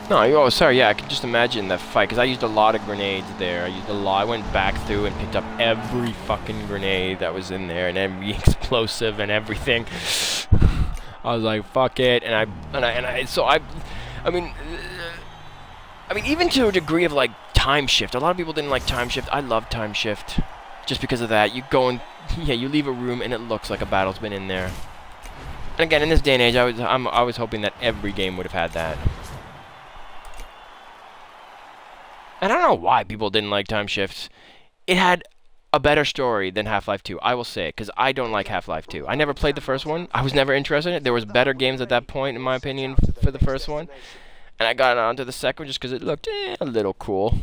No, oh, sorry, yeah, I could just imagine the fight, because I used a lot of grenades there. I went back through and picked up every fucking grenade that was in there, and every explosive and everything. I was like, fuck it, I mean, even to a degree of, like, time shift. A lot of people didn't like time shift. I love time shift, just because of that. You go and, yeah, you leave a room, and it looks like a battle's been in there. And again, in this day and age, I was hoping that every game would have had that. And I don't know why people didn't like time shifts. It had a better story than Half-Life 2. I will say it, because I don't like Half-Life 2. I never played the first one. I was never interested in it. There was better games at that point, in my opinion, for the first one. And I got onto the second one just because it looked a little cool.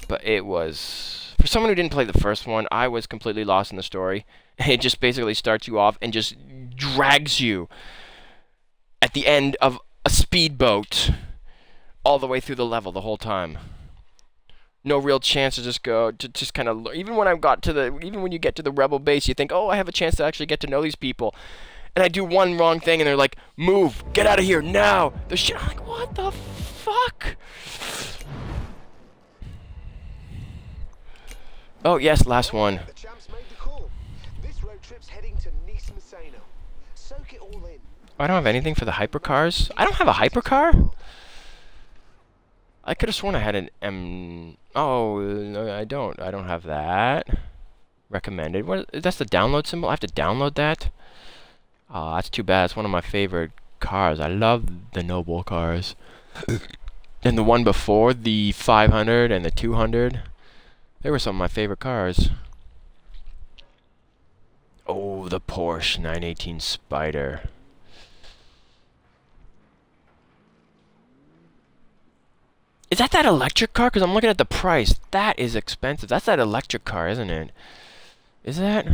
But it was... For someone who didn't play the first one, I was completely lost in the story. It just basically starts you off and just drags you at the end of a speedboat all the way through the level the whole time. No real chance to just go to just kind of even when you get to the rebel base, you think, oh, I have a chance to actually get to know these people, and I do one wrong thing and they're like, move, get out of here now. The shit, I'm like, what the fuck? Oh yes, last one. The champs made the call. This road trip's heading to Nice Maseno. Soak it all in. I don't have anything for the hypercars. I don't have a hypercar. I could have sworn I had an M. Oh, no, I don't. I don't have that. Recommended. What? That's the download symbol. I have to download that. That's too bad. It's one of my favorite cars. I love the noble cars. And the one before, the 500 and the 200, they were some of my favorite cars. Oh, the Porsche 918 Spider. Is that electric car? Because I'm looking at the price. That is expensive. That's that electric car, isn't it? Is that?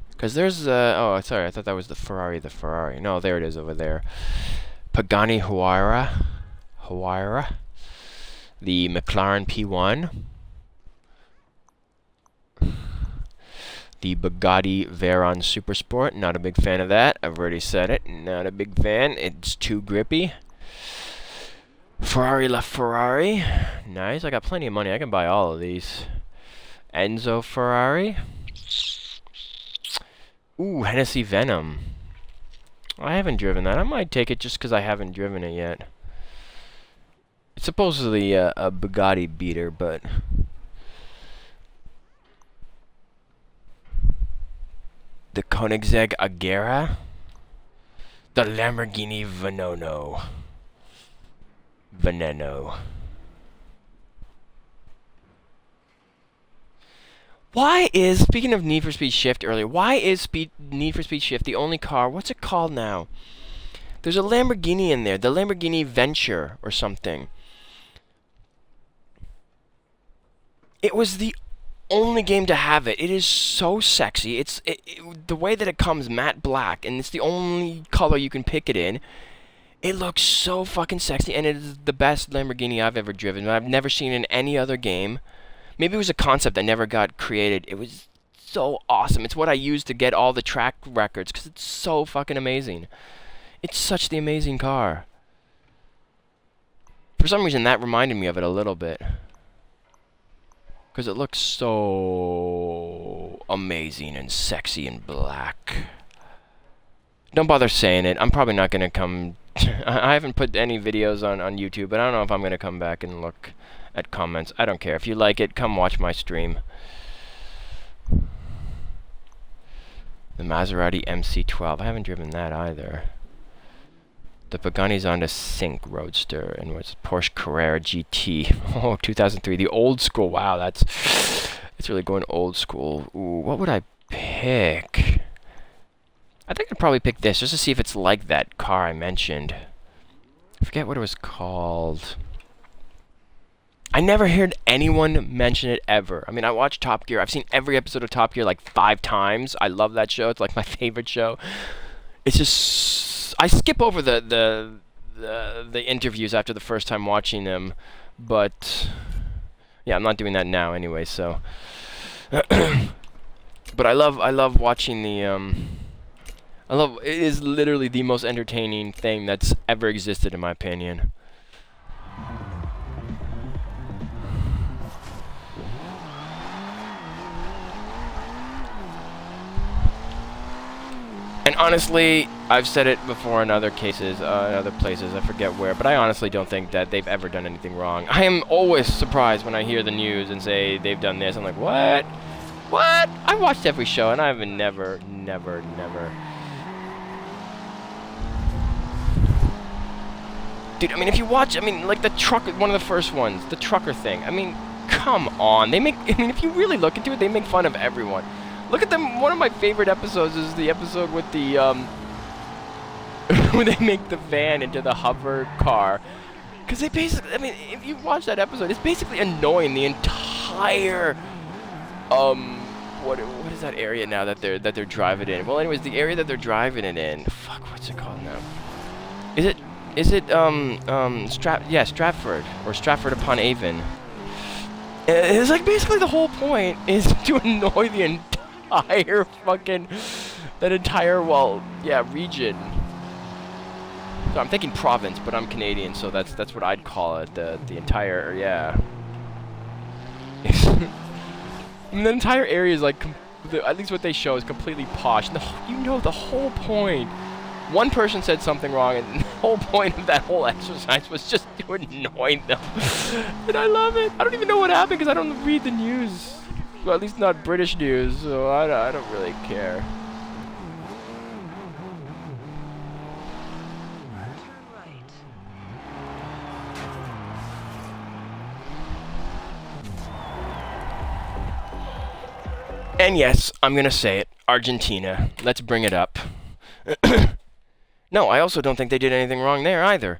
Because there's... oh, sorry. I thought that was the Ferrari. No, there it is over there. Pagani Huayra. The McLaren P1. The Bugatti Veyron Supersport. Not a big fan of that. I've already said it. Not a big fan. It's too grippy. Ferrari LaFerrari. Nice. I got plenty of money. I can buy all of these. Enzo Ferrari. Ooh, Hennessy Venom. I haven't driven that. I might take it just because I haven't driven it yet. It's supposedly a Bugatti beater, but... The Koenigsegg Agera. The Lamborghini Veneno. Why is, speaking of Need for Speed Shift earlier, why is Need for Speed Shift the only car, what's it called now? There's a Lamborghini in there, the Lamborghini Venture or something. It was the only game to have it. It is so sexy. The way that it comes matte black, and it's the only color you can pick it in. It looks so fucking sexy, and it is the best Lamborghini I've ever driven. I've never seen in any other game. Maybe it was a concept that never got created. It was so awesome. It's what I used to get all the track records, because it's so fucking amazing. It's such the amazing car. For some reason, that reminded me of it a little bit. Because it looks so amazing and sexy and black. Don't bother saying it. I'm probably not going to come... I haven't put any videos on YouTube, but I don't know if I'm going to come back and look at comments. I don't care. If you like it, come watch my stream. The Maserati MC12. I haven't driven that either. The Pagani's on the Sync Roadster, and what's Porsche Carrera GT. Oh, 2003. The old school. Wow, that's really going old school. Ooh, what would I pick? I think I'd probably pick this, just to see if it's like that car I mentioned. I forget what it was called. I never heard anyone mention it ever. I mean, I watch Top Gear. I've seen every episode of Top Gear like 5 times. I love that show. It's like my favorite show. It's just... I skip over the interviews after the first time watching them. But... yeah, I'm not doing that now anyway, so... but I love watching the... it is literally the most entertaining thing that's ever existed, in my opinion. honestly, I've said it before in other cases, in other places, I forget where, but I honestly don't think that they've ever done anything wrong. I am always surprised when I hear the news and say they've done this. I'm like, what? What? I watched every show, and I've never. Dude, I mean, if you watch, I mean, like the truck, one of the first ones, the trucker thing. I mean, come on. They make, I mean, if you really look into it, they make fun of everyone. Look at them. One of my favorite episodes is the episode with the, when they make the van into the hover car. Because they basically, I mean, if you watch that episode, it's basically annoying the entire, what is that area now that they're driving in? Well, anyways, the area that they're driving it in, fuck, what's it called now? Is it Stratford, or Stratford upon Avon. It's like basically the whole point is to annoy the entire fucking, well, yeah, region. So I'm thinking province, but I'm Canadian, so that's what I'd call it, the entire, yeah. I mean, the entire area is like, at least what they show is completely posh. You know the whole point. One person said something wrong, and the whole point of that whole exercise was just to annoy them. And I love it. I don't even know what happened because I don't read the news. Well, at least not British news, so I don't really care. And yes, I'm gonna say it. Argentina. Let's bring it up. No, I also don't think they did anything wrong there either.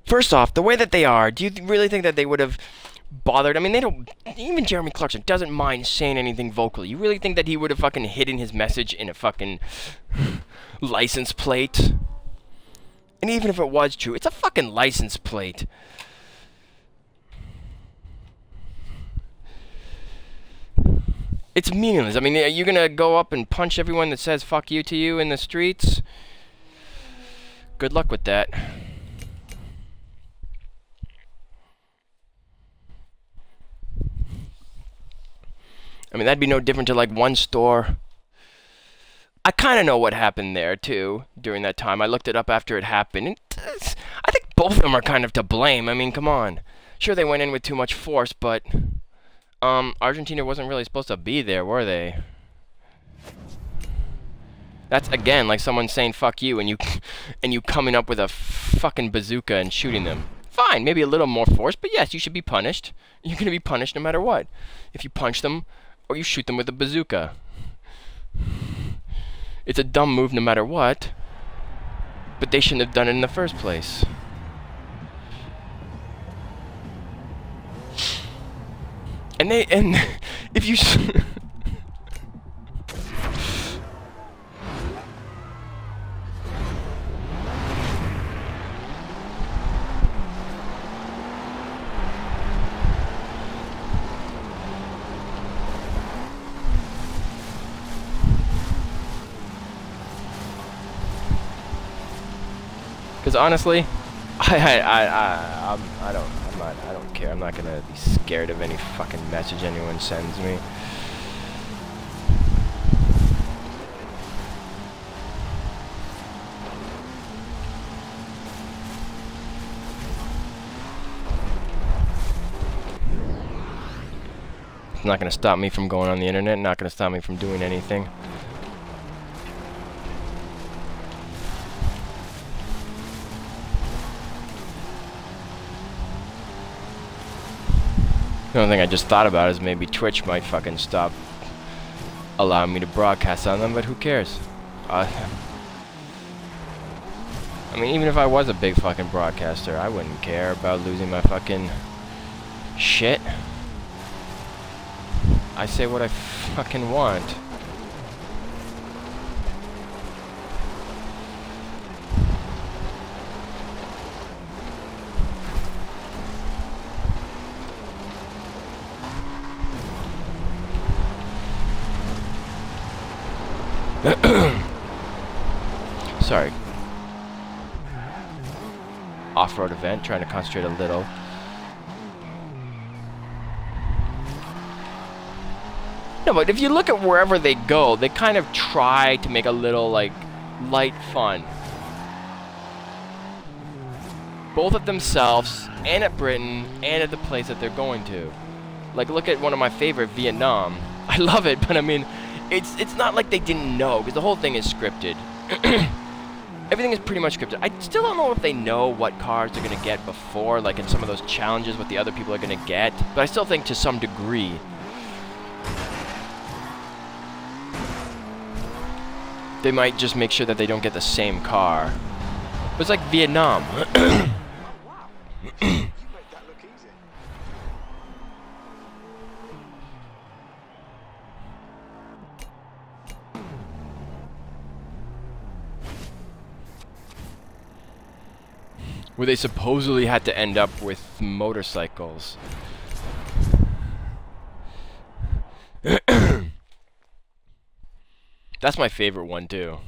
First off, the way that they are, do you really think that they would have bothered? I mean, they don't, even Jeremy Clarkson doesn't mind saying anything vocally. You really think that he would have fucking hidden his message in a fucking license plate? And even if it was true, it's a fucking license plate. It's meaningless. I mean, are you gonna go up and punch everyone that says fuck you to you in the streets? Good luck with that. I mean, that'd be no different to, like, one store. I kind of know what happened there, too, during that time. I looked it up after it happened. And I think both of them are kind of to blame. I mean, come on. Sure, they went in with too much force, but Argentina wasn't really supposed to be there, were they? That's, again, like someone saying fuck you and you coming up with a fucking bazooka and shooting them. Fine, maybe a little more force, but yes, you should be punished. You're going to be punished no matter what. If you punch them, or you shoot them with a bazooka. It's a dumb move no matter what, but they shouldn't have done it in the first place. And if you because honestly, I don't care. I'm not gonna be scared of any fucking message anyone sends me. It's not gonna stop me from going on the internet. Not gonna stop me from doing anything. The only thing I just thought about is maybe Twitch might fucking stop allowing me to broadcast on them, but who cares? I mean, even if I was a big fucking broadcaster, I wouldn't care about losing my fucking shit. I say what I fucking want. off-road event, trying to concentrate a little. No, but if you look at wherever they go, they kind of try to make a little, like, light fun. Both at themselves, and at Britain, and at the place that they're going to. Like, look at one of my favorite, Vietnam. I love it, but I mean, it's not like they didn't know, because the whole thing is scripted. Everything is pretty much scripted. I still don't know if they know what cars they're going to get before, like in some of those challenges, what the other people are going to get. But I still think to some degree. They might just make sure that they don't get the same car. But it's like Vietnam. Oh, wow. You made that look easy. Where they supposedly had to end up with motorcycles. That's my favorite one too.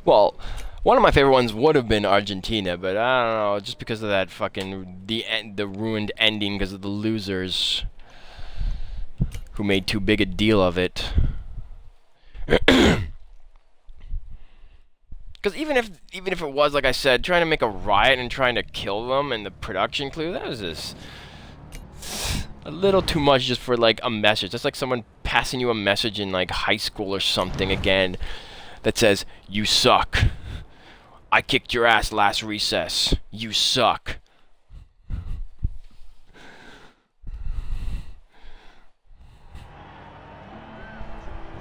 Well, one of my favorite ones would have been Argentina, but I don't know, just because of that fucking the ruined ending because of the losers who made too big a deal of it. Because even if it was, like I said, trying to make a riot and trying to kill them and the production clue, that was just a little too much just for like a message. That's like someone passing you a message in like high school or something again that says, "You suck. I kicked your ass last recess. You suck."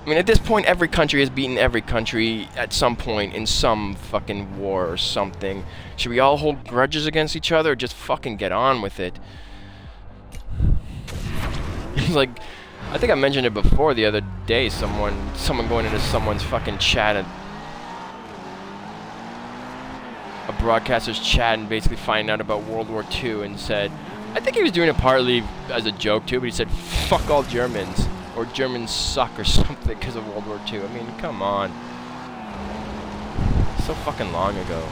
I mean, at this point, every country has beaten every country at some point in some fucking war or something. Should we all hold grudges against each other or just fucking get on with it? It's like, I think I mentioned it before the other day, someone going into someone's fucking chat, and a broadcaster's chat, and basically finding out about World War II and said, I think he was doing it partly as a joke too, but he said, "Fuck all Germans." Or Germans suck or something because of World War II. I mean, come on. So fucking long ago.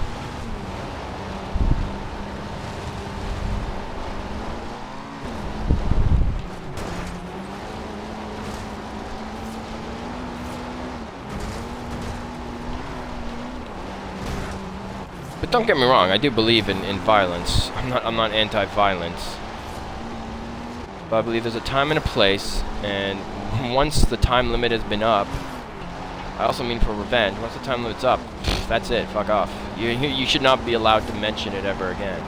But don't get me wrong, I do believe in violence. I'm not anti-violence. But I believe there's a time and a place, and once the time limit has been up, I also mean for revenge, once the time limit's up, that's it, fuck off. You should not be allowed to mention it ever again.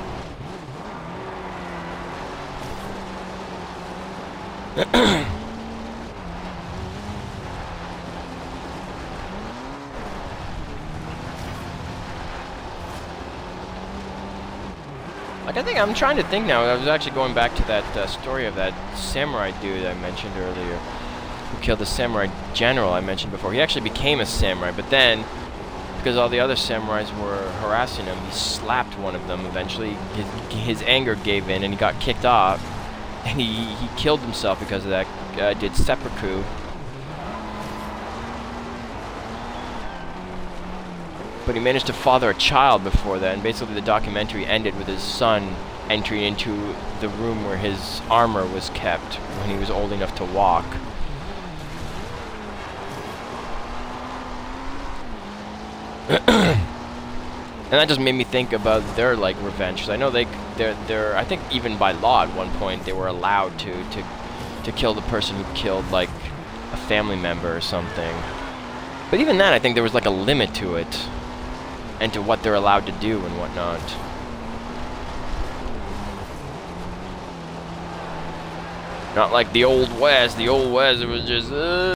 Like, I'm trying to think now. I was actually going back to that story of that samurai dude I mentioned earlier, who killed the samurai general I mentioned before. He actually became a samurai, but then, because all the other samurais were harassing him, he slapped one of them eventually. His anger gave in, and he got kicked off, and he killed himself because of that. Did seppuku. But he managed to father a child before that, and basically the documentary ended with his son entering into the room where his armor was kept when he was old enough to walk. And that just made me think about their, like, revenge. 'Cause I know they're I think even by law at one point they were allowed to kill the person who killed, like, a family member or something. But even that, I think there was, like, a limit to it. And to what they're allowed to do and whatnot. Not like the Old West. The Old West, it was just,